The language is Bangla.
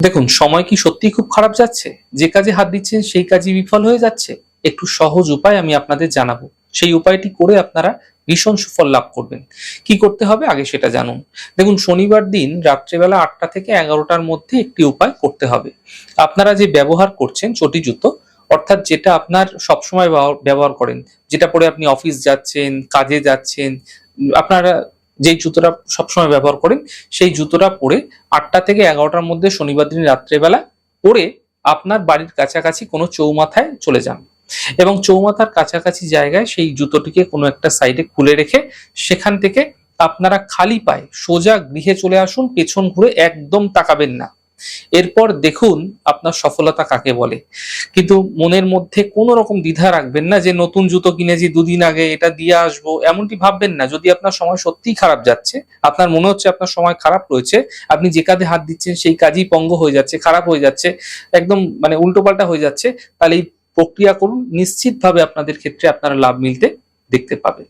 দেখুন, সময় কি সত্যিই খুব খারাপ যাচ্ছে? যে কাজে হাত দিচ্ছেন সেই কাজই বিফল হয়ে যাচ্ছে? একটু সহজ উপায় আমি আপনাদের জানাবো। সেই উপায়টি করে আপনারা ভীষণ সুফল লাভ করবেন। কি করতে হবে আগে সেটা জানুন। দেখুন, শনিবার দিন রাত্রিবেলা ৮টা থেকে ১১টার মধ্যে একটি উপায় করতে হবে। আপনারা যে ব্যবহার করছেন চটি জুতো, অর্থাৎ যেটা আপনার সবসময় ব্যবহার করেন, যেটা পরে আপনি অফিস যাচ্ছেন, কাজে যাচ্ছেন, আপনারা যেই জুতোটা সবসময় ব্যবহার করেন, সেই জুতোটা পরে ৮টা থেকে ১১টার মধ্যে শনিবার দিন রাত্রেবেলা পরে আপনার বাড়ির কাছাকাছি কোনো চৌমাথায় চলে যান এবং চৌমাথার কাছাকাছি জায়গায় সেই জুতোটিকে কোনো একটা সাইডে খুলে রেখে সেখান থেকে আপনারা খালি পায়ে সোজা গৃহে চলে আসুন, পেছন ঘুরে একদম তাকাবেন না। এরপর দেখুন আপনার সফলতা কাকে বলে। কিন্তু মনের মধ্যে কোনো রকম দ্বিধা রাখবেন না যে নতুন জুতো কিনেছি দুদিন আগে, এটা দিয়ে আসবো, এমনটি ভাববেন না। যদি আপনার সময় সত্যিই খারাপ যাচ্ছে, আপনার মনে হচ্ছে আপনার সময় খারাপ রয়েছে, আপনি যে কাজে হাত দিচ্ছেন সেই কাজই পঙ্গ হয়ে যাচ্ছে, খারাপ হয়ে যাচ্ছে, একদম মানে উল্টোপাল্টা হয়ে যাচ্ছে, তাহলে এই প্রক্রিয়া করুন। নিশ্চিতভাবে আপনাদের ক্ষেত্রে আপনারা লাভ মিলতে দেখতে পাবেন।